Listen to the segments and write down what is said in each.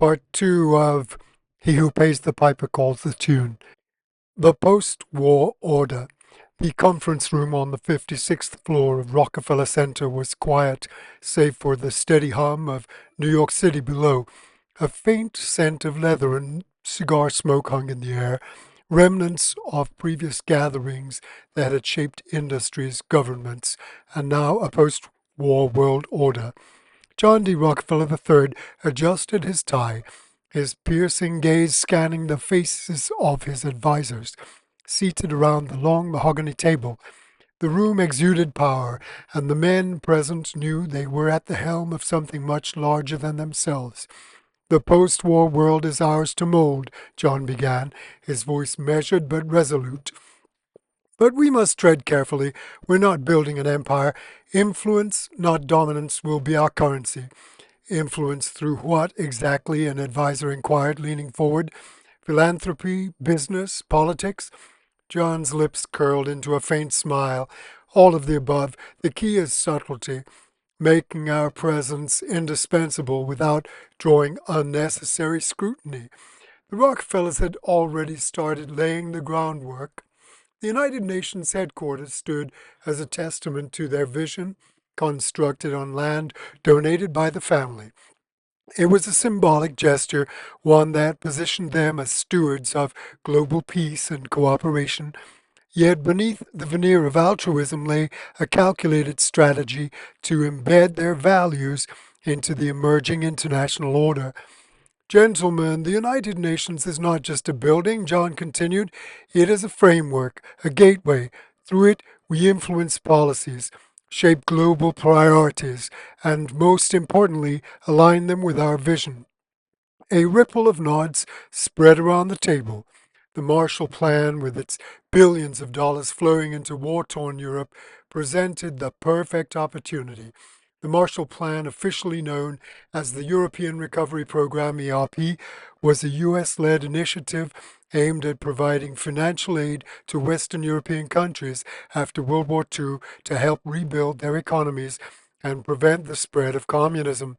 Part 2 of He Who Pays the Piper Calls the Tune. The post-war order. The conference room on the 56th floor of Rockefeller Center was quiet, save for the steady hum of New York City below. A faint scent of leather and cigar smoke hung in the air, remnants of previous gatherings that had shaped industries, governments, and now a post-war world order. John D. Rockefeller III adjusted his tie, his piercing gaze scanning the faces of his advisers, seated around the long mahogany table. The room exuded power, and the men present knew they were at the helm of something much larger than themselves. "The post-war world is ours to mold," John began, his voice measured but resolute. "But we must tread carefully. We're not building an empire. Influence, not dominance, will be our currency." "Influence through what exactly?" an advisor inquired, leaning forward. "Philanthropy, business, politics?" John's lips curled into a faint smile. "All of the above. The key is subtlety, making our presence indispensable without drawing unnecessary scrutiny." The Rockefellers had already started laying the groundwork. The United Nations headquarters stood as a testament to their vision, constructed on land donated by the family. It was a symbolic gesture, one that positioned them as stewards of global peace and cooperation. Yet beneath the veneer of altruism lay a calculated strategy to embed their values into the emerging international order. "Gentlemen, the United Nations is not just a building," John continued. "It is a framework, a gateway. Through it, we influence policies, shape global priorities, and most importantly, align them with our vision." A ripple of nods spread around the table. The Marshall Plan, with its billions of dollars flowing into war-torn Europe, presented the perfect opportunity. The Marshall Plan, officially known as the European Recovery Program (ERP), was a U.S.-led initiative aimed at providing financial aid to Western European countries after World War II to help rebuild their economies and prevent the spread of communism.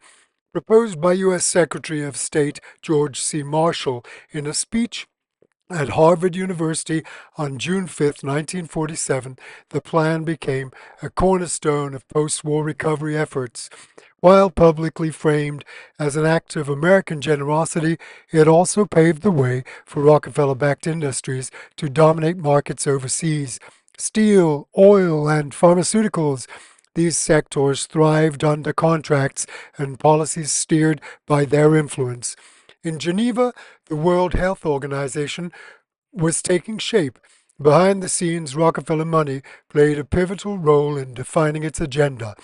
Proposed by U.S. Secretary of State George C. Marshall in a speech at Harvard University on June 5, 1947, the plan became a cornerstone of post-war recovery efforts. While publicly framed as an act of American generosity, it also paved the way for Rockefeller-backed industries to dominate markets overseas. Steel, oil, and pharmaceuticals. These sectors thrived under contracts and policies steered by their influence. In Geneva, the World Health Organization was taking shape. Behind the scenes, Rockefeller money played a pivotal role in defining its agenda.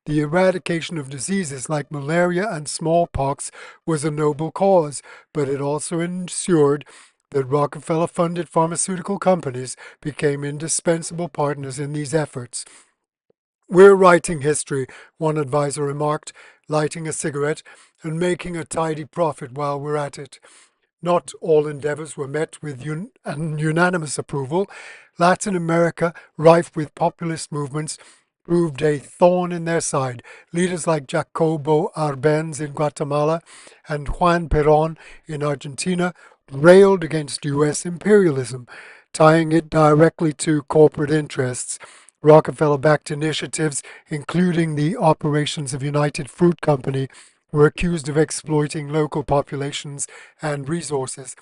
The eradication of diseases like malaria and smallpox was a noble cause, but it also ensured that Rockefeller-funded pharmaceutical companies became indispensable partners in these efforts. "We're writing history," one advisor remarked, lighting a cigarette and making a tidy profit while we're at it. Not all endeavors were met with unanimous approval. Latin America, rife with populist movements, proved a thorn in their side. Leaders like Jacobo Arbenz in Guatemala and Juan Perón in Argentina railed against U.S. imperialism, tying it directly to corporate interests. Rockefeller-backed initiatives, including the operations of United Fruit Company, were accused of exploiting local populations and resources.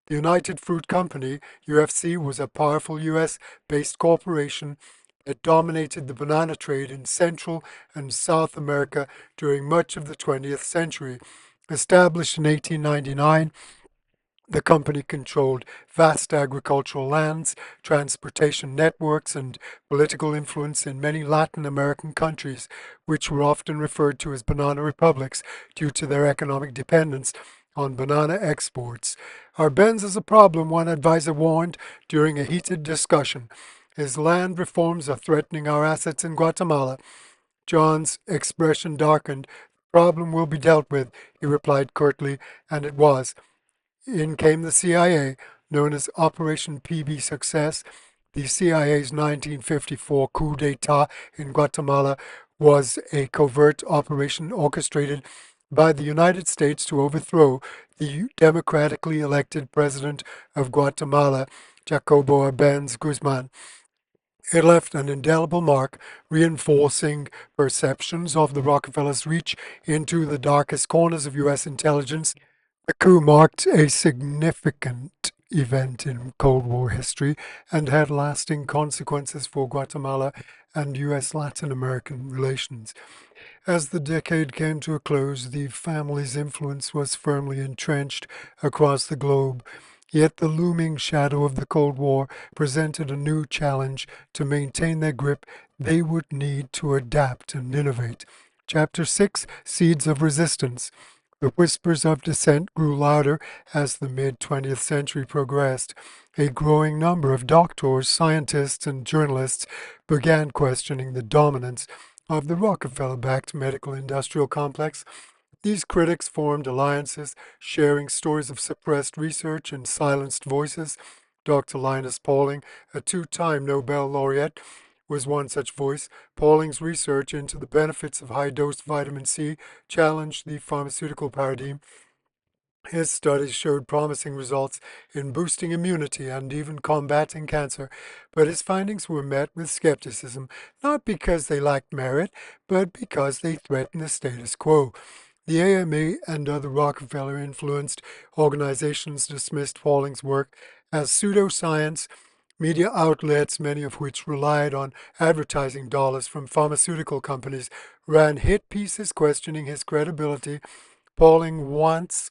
The United Fruit Company, UFC, was a powerful U.S.-based corporation that dominated the banana trade in Central and South America during much of the 20th century. Established in 1899, the company controlled vast agricultural lands, transportation networks, and political influence in many Latin American countries, which were often referred to as banana republics due to their economic dependence on banana exports. "Arbenz is a problem," one advisor warned during a heated discussion. "His land reforms are threatening our assets in Guatemala." John's expression darkened. "The problem will be dealt with," he replied curtly, and it was. In came the CIA, known as Operation PB Success. The CIA's 1954 coup d'etat in Guatemala was a covert operation orchestrated by the United States to overthrow the democratically elected president of Guatemala, Jacobo Arbenz Guzman. It left an indelible mark, reinforcing perceptions of the Rockefellers' reach into the darkest corners of U.S. intelligence. The coup marked a significant event in Cold War history and had lasting consequences for Guatemala and U.S. Latin American relations. As the decade came to a close, the family's influence was firmly entrenched across the globe. Yet the looming shadow of the Cold War presented a new challenge. To maintain their grip, they would need to adapt and innovate. Chapter 6, Seeds of Resistance. The whispers of dissent grew louder as the mid-20th century progressed. A growing number of doctors, scientists, and journalists began questioning the dominance of the Rockefeller-backed medical-industrial complex. These critics formed alliances, sharing stories of suppressed research and silenced voices. Dr. Linus Pauling, a two-time Nobel laureate, was one such voice. Pauling's research into the benefits of high-dose vitamin C challenged the pharmaceutical paradigm. His studies showed promising results in boosting immunity and even combating cancer, but his findings were met with skepticism, not because they lacked merit, but because they threatened the status quo. The AMA and other Rockefeller-influenced organizations dismissed Pauling's work as pseudoscience. Media outlets, many of which relied on advertising dollars from pharmaceutical companies, ran hit pieces questioning his credibility. Pauling, once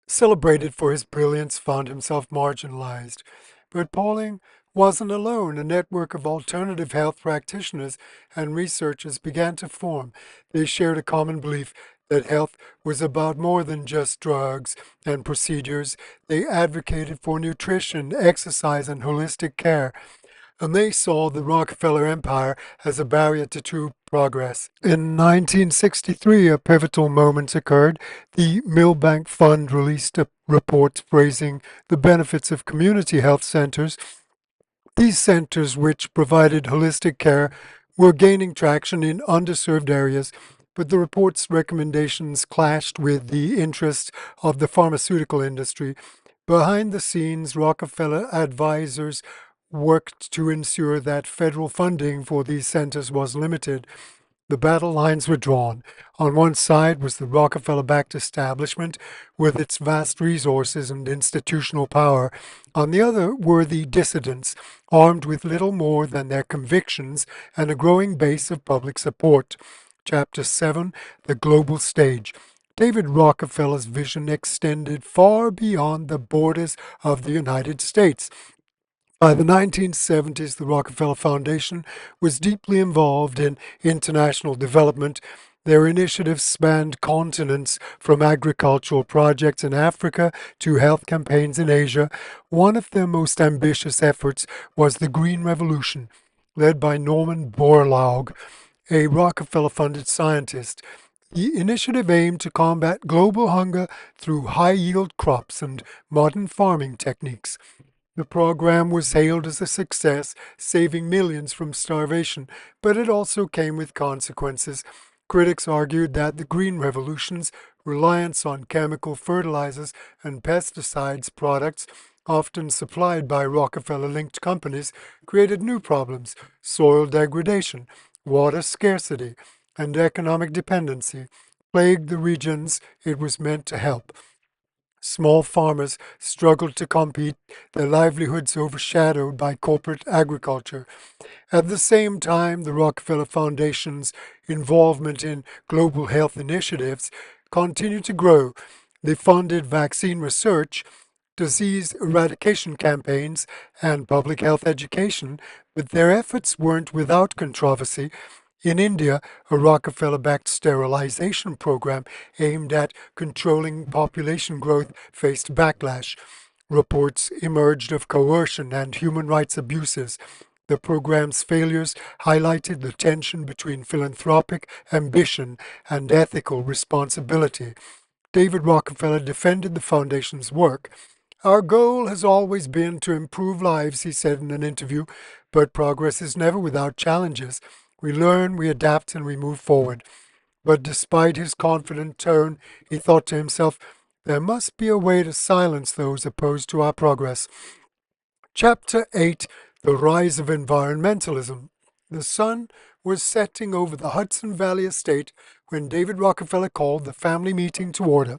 celebrated for his brilliance, found himself marginalized. But Pauling wasn't alone. A network of alternative health practitioners and researchers began to form. They shared a common belief that health was about more than just drugs and procedures. They advocated for nutrition, exercise, and holistic care, and they saw the Rockefeller empire as a barrier to true progress. In 1963, a pivotal moment occurred. The Milbank Fund released a report praising the benefits of community health centers. These centers, which provided holistic care, were gaining traction in underserved areas, but the report's recommendations clashed with the interests of the pharmaceutical industry. Behind the scenes, Rockefeller advisors worked to ensure that federal funding for these centers was limited. The battle lines were drawn. On one side was the Rockefeller-backed establishment with its vast resources and institutional power. On the other were the dissidents, armed with little more than their convictions and a growing base of public support. Chapter 7, The Global Stage. David Rockefeller's vision extended far beyond the borders of the United States. By the 1970s, the Rockefeller Foundation was deeply involved in international development. Their initiatives spanned continents, from agricultural projects in Africa to health campaigns in Asia. One of their most ambitious efforts was the Green Revolution, led by Norman Borlaug, a Rockefeller-funded scientist. The initiative aimed to combat global hunger through high-yield crops and modern farming techniques. The program was hailed as a success, saving millions from starvation, but it also came with consequences. Critics argued that the Green Revolution's reliance on chemical fertilizers and pesticides products, often supplied by Rockefeller-linked companies, created new problems: soil degradation, water scarcity, and economic dependency plagued the regions it was meant to help. Small farmers struggled to compete, their livelihoods overshadowed by corporate agriculture. At the same time, the Rockefeller Foundation's involvement in global health initiatives continued to grow. They funded vaccine research, disease eradication campaigns, and public health education, but their efforts weren't without controversy. In India, a Rockefeller-backed sterilization program aimed at controlling population growth faced backlash. Reports emerged of coercion and human rights abuses. The program's failures highlighted the tension between philanthropic ambition and ethical responsibility. David Rockefeller defended the foundation's work. "Our goal has always been to improve lives," he said in an interview, "but progress is never without challenges. We learn, we adapt, and we move forward." But despite his confident tone, he thought to himself, there must be a way to silence those opposed to our progress. Chapter 8: The Rise of Environmentalism. The sun was setting over the Hudson Valley estate when David Rockefeller called the family meeting to order.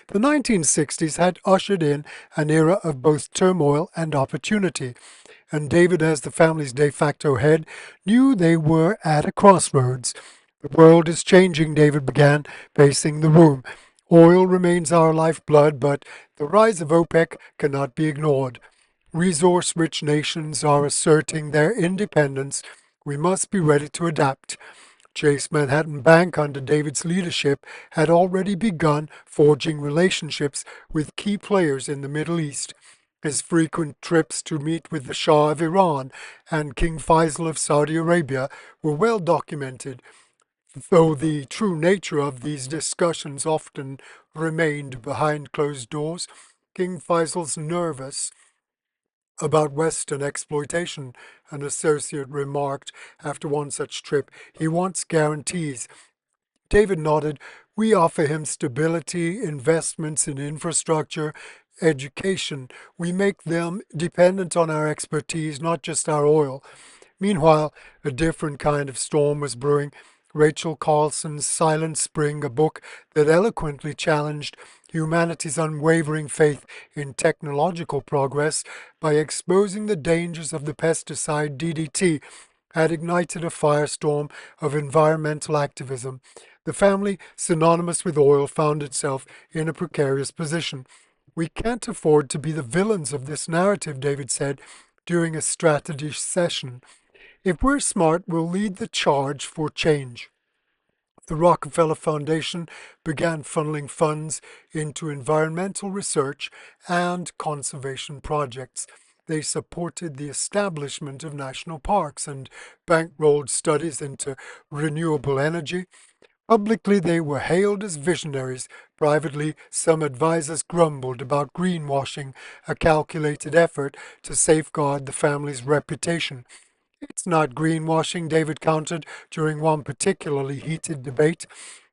The 1960s had ushered in an era of both turmoil and opportunity, and David, as the family's de facto head, knew they were at a crossroads. The world is changing, David began, pacing the room. Oil remains our lifeblood, but the rise of OPEC cannot be ignored. Resource-rich nations are asserting their independence. We must be ready to adapt. Chase Manhattan Bank, under David's leadership, had already begun forging relationships with key players in the Middle East. His frequent trips to meet with the Shah of Iran and King Faisal of Saudi Arabia were well documented, though the true nature of these discussions often remained behind closed doors. King Faisal's nervous about Western exploitation, an associate remarked after one such trip. He wants guarantees. David nodded. We offer him stability, investments in infrastructure, education. We make them dependent on our expertise, not just our oil. Meanwhile, a different kind of storm was brewing. Rachel Carlson's Silent Spring, a book that eloquently challenged humanity's unwavering faith in technological progress by exposing the dangers of the pesticide DDT, had ignited a firestorm of environmental activism. The family, synonymous with oil, found itself in a precarious position. We can't afford to be the villains of this narrative, David said during a strategy session. If we're smart, we'll lead the charge for change. The Rockefeller Foundation began funneling funds into environmental research and conservation projects. They supported the establishment of national parks and bankrolled studies into renewable energy. Publicly, they were hailed as visionaries. Privately, some advisers grumbled about greenwashing, a calculated effort to safeguard the family's reputation. It's not greenwashing, David countered during one particularly heated debate.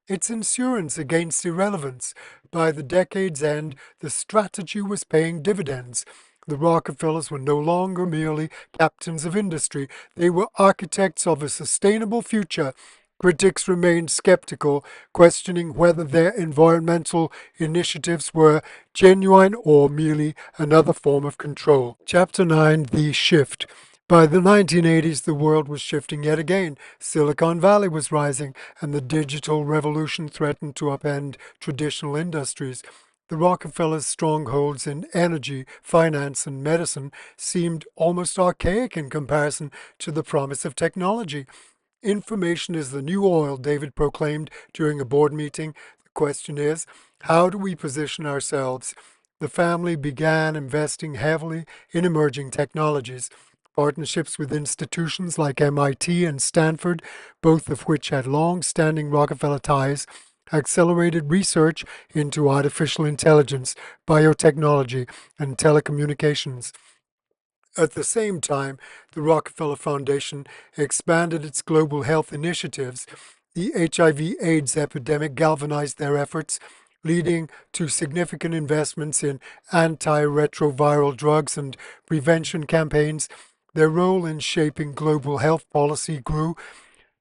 It's insurance against irrelevance. By the decade's end, the strategy was paying dividends. The Rockefellers were no longer merely captains of industry. They were architects of a sustainable future. Critics remained skeptical, questioning whether their environmental initiatives were genuine or merely another form of control. Chapter 9: The Shift. By the 1980s, the world was shifting yet again. Silicon Valley was rising, and the digital revolution threatened to upend traditional industries. The Rockefellers' strongholds in energy, finance, and medicine seemed almost archaic in comparison to the promise of technology. Information is the new oil, David proclaimed during a board meeting. The question is, how do we position ourselves? The family began investing heavily in emerging technologies. Partnerships with institutions like MIT and Stanford, both of which had long-standing Rockefeller ties, accelerated research into artificial intelligence, biotechnology, and telecommunications. At the same time, the Rockefeller Foundation expanded its global health initiatives. The HIV/AIDS epidemic galvanized their efforts, leading to significant investments in antiretroviral drugs and prevention campaigns. Their role in shaping global health policy grew,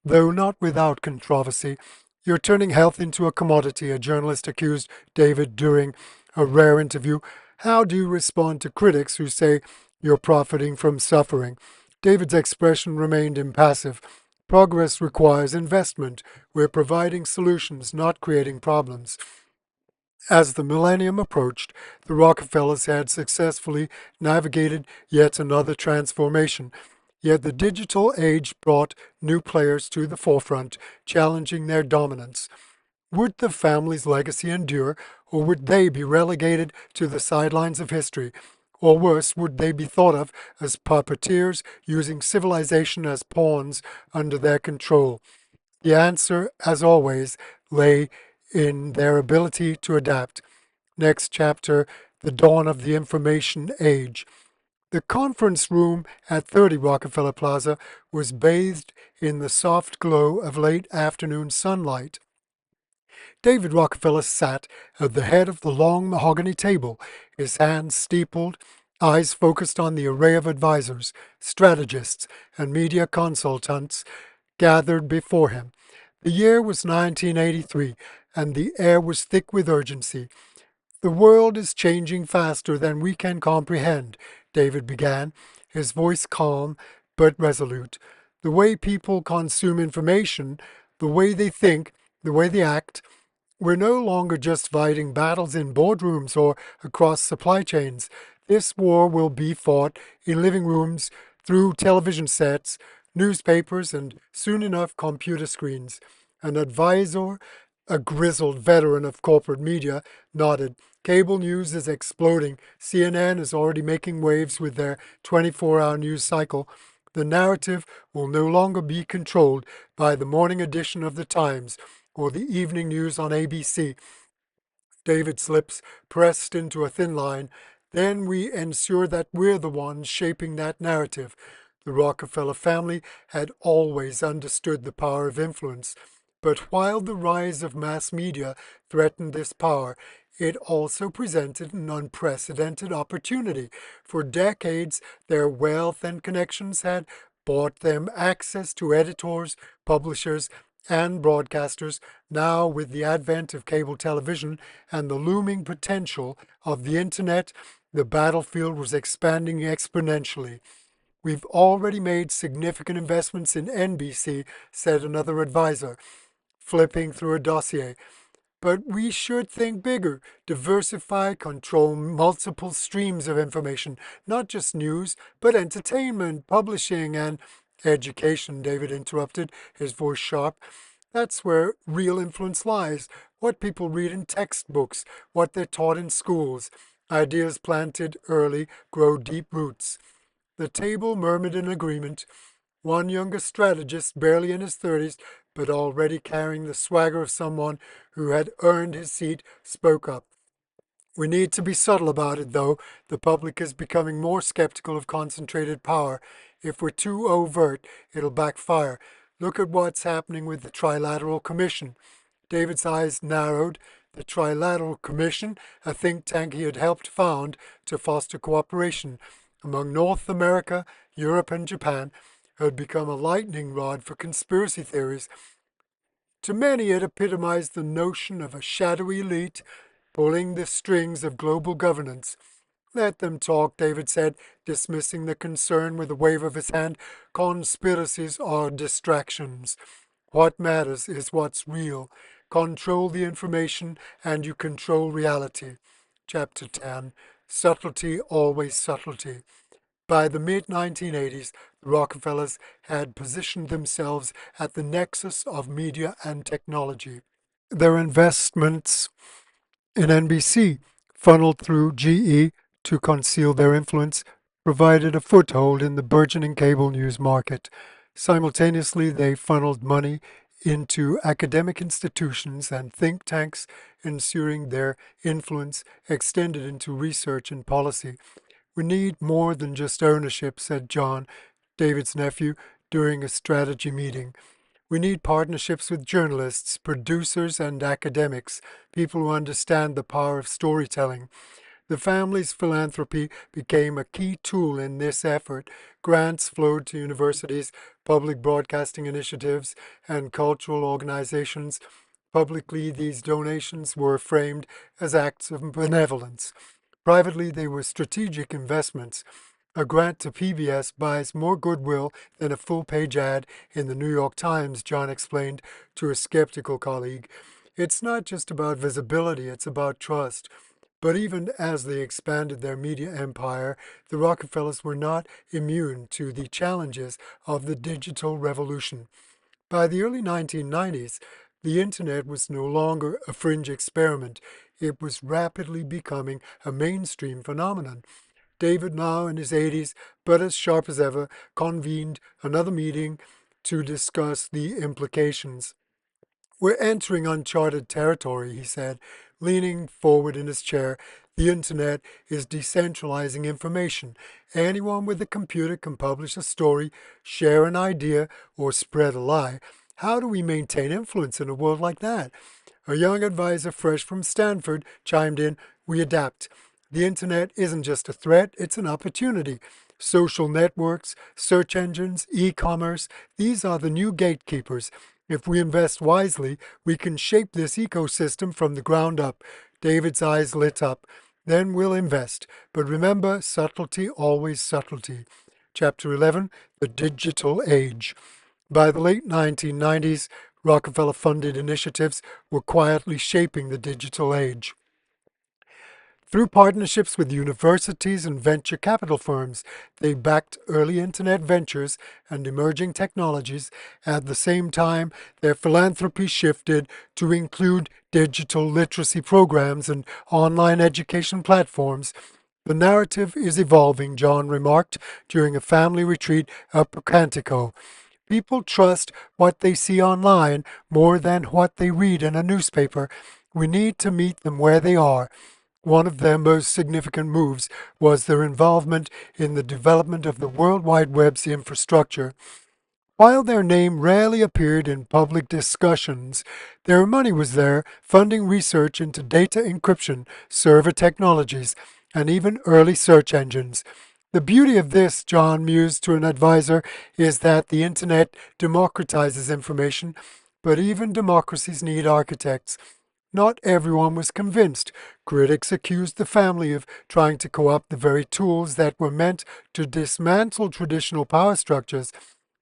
though not without controversy. You're turning health into a commodity, a journalist accused David during a rare interview. How do you respond to critics who say you're profiting from suffering? David's expression remained impassive. Progress requires investment. We're providing solutions, not creating problems. As the millennium approached, the Rockefellers had successfully navigated yet another transformation. Yet the digital age brought new players to the forefront, challenging their dominance. Would the family's legacy endure, or would they be relegated to the sidelines of history? Or worse, would they be thought of as puppeteers using civilization as pawns under their control? The answer, as always, lay in their ability to adapt. Next chapter: The Dawn of the Information Age. The conference room at 30 Rockefeller Plaza was bathed in the soft glow of late afternoon sunlight. David Rockefeller sat at the head of the long mahogany table, his hands steepled, eyes focused on the array of advisors, strategists, and media consultants gathered before him. The year was 1983, and the air was thick with urgency. The world is changing faster than we can comprehend, David began, his voice calm but resolute. The way people consume information, the way they think, the way they act, we're no longer just fighting battles in boardrooms or across supply chains. This war will be fought in living rooms, through television sets, newspapers, and soon enough computer screens. An advisor, a grizzled veteran of corporate media, nodded. Cable news is exploding. CNN is already making waves with their 24-hour news cycle. The narrative will no longer be controlled by the morning edition of the Times or the evening news on ABC. David's lips pressed into a thin line. Then we ensure that we're the ones shaping that narrative. The Rockefeller family had always understood the power of influence. But while the rise of mass media threatened this power, it also presented an unprecedented opportunity. For decades, their wealth and connections had bought them access to editors, publishers, and broadcasters. Now, with the advent of cable television and the looming potential of the internet, the battlefield was expanding exponentially. We've already made significant investments in NBC, said another advisor, flipping through a dossier. But we should think bigger, diversify, control multiple streams of information, not just news, but entertainment, publishing, and education, David interrupted, his voice sharp. That's where real influence lies. What people read in textbooks, what they're taught in schools. Ideas planted early grow deep roots. The table murmured in agreement. One younger strategist, barely in his 30s, but already carrying the swagger of someone who had earned his seat, spoke up. We need to be subtle about it, though. The public is becoming more skeptical of concentrated power. If we're too overt, it'll backfire. Look at what's happening with the Trilateral Commission. David's eyes narrowed. The Trilateral Commission, a think tank he had helped found to foster cooperation among North America, Europe, and Japan, had become a lightning rod for conspiracy theories. To many, it epitomized the notion of a shadowy elite pulling the strings of global governance. Let them talk, David said, dismissing the concern with a wave of his hand. Conspiracies are distractions. What matters is what's real. Control the information and you control reality. Chapter 10. Subtlety, always subtlety. By the mid-1980s, the Rockefellers had positioned themselves at the nexus of media and technology. Their investments in NBC, funneled through GE to conceal their influence, provided a foothold in the burgeoning cable news market. Simultaneously, they funneled money into academic institutions and think tanks, ensuring their influence extended into research and policy. We need more than just ownership, said John, David's nephew, during a strategy meeting. We need partnerships with journalists, producers, and academics, people who understand the power of storytelling. The family's philanthropy became a key tool in this effort. Grants flowed to universities, public broadcasting initiatives, and cultural organizations. Publicly, these donations were framed as acts of benevolence. Privately, they were strategic investments. A grant to PBS buys more goodwill than a full-page ad in the New York Times, John explained to a skeptical colleague. It's not just about visibility, it's about trust. But even as they expanded their media empire, the Rockefellers were not immune to the challenges of the digital revolution. By the early 1990s, the Internet was no longer a fringe experiment. It was rapidly becoming a mainstream phenomenon. David, now in his 80s, but as sharp as ever, convened another meeting to discuss the implications. We're entering uncharted territory, he said. leaning forward in his chair. The internet is decentralizing information. Anyone with a computer can publish a story, share an idea, or spread a lie. How do we maintain influence in a world like that? A young advisor fresh from Stanford chimed in, "We adapt. The internet isn't just a threat, it's an opportunity. Social networks, search engines, e-commerce, these are the new gatekeepers. If we invest wisely, we can shape this ecosystem from the ground up." David's eyes lit up. "Then we'll invest. But remember, subtlety, always subtlety." Chapter 11, The Digital Age. By the late 1990s, Rockefeller-funded initiatives were quietly shaping the digital age. Through partnerships with universities and venture capital firms, they backed early internet ventures and emerging technologies. At the same time, their philanthropy shifted to include digital literacy programs and online education platforms. "The narrative is evolving," John remarked during a family retreat at Pocantico. "People trust what they see online more than what they read in a newspaper. We need to meet them where they are." One of their most significant moves was their involvement in the development of the World Wide Web's infrastructure. While their name rarely appeared in public discussions, their money was there, funding research into data encryption, server technologies, and even early search engines. "The beauty of this," John mused to an advisor, "is that the internet democratizes information, but even democracies need architects." Not everyone was convinced. Critics accused the family of trying to co-opt the very tools that were meant to dismantle traditional power structures.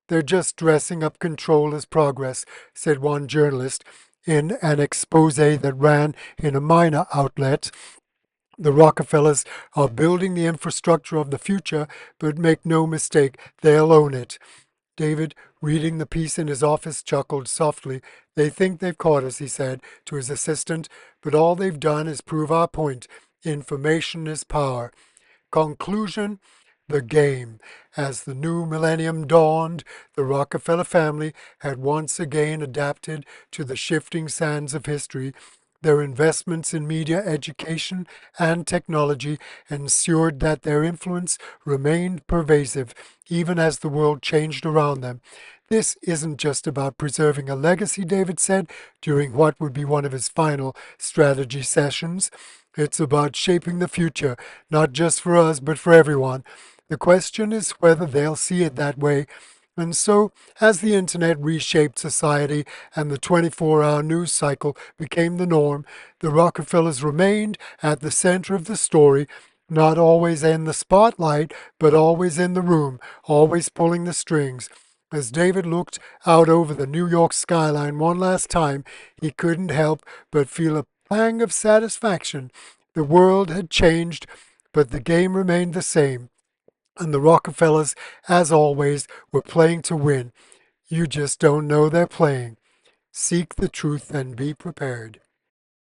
"They're just dressing up control as progress," said one journalist in an expose that ran in a minor outlet. "The Rockefellers are building the infrastructure of the future, but make no mistake, they'll own it." David, reading the piece in his office, chuckled softly. "They think they've caught us," he said to his assistant, "but all they've done is prove our point. Information is power." Conclusion: the game. As the new millennium dawned, the Rockefeller family had once again adapted to the shifting sands of history. Their investments in media, education, and technology ensured that their influence remained pervasive, even as the world changed around them. "This isn't just about preserving a legacy," David said during what would be one of his final strategy sessions. "It's about shaping the future, not just for us, but for everyone. The question is whether they'll see it that way." And so, as the internet reshaped society and the 24-hour news cycle became the norm, the Rockefellers remained at the center of the story, not always in the spotlight, but always in the room, always pulling the strings. As David looked out over the New York skyline one last time, he couldn't help but feel a pang of satisfaction. The world had changed, but the game remained the same. And the Rockefellers, as always, were playing to win. You just don't know they're playing. Seek the truth and be prepared.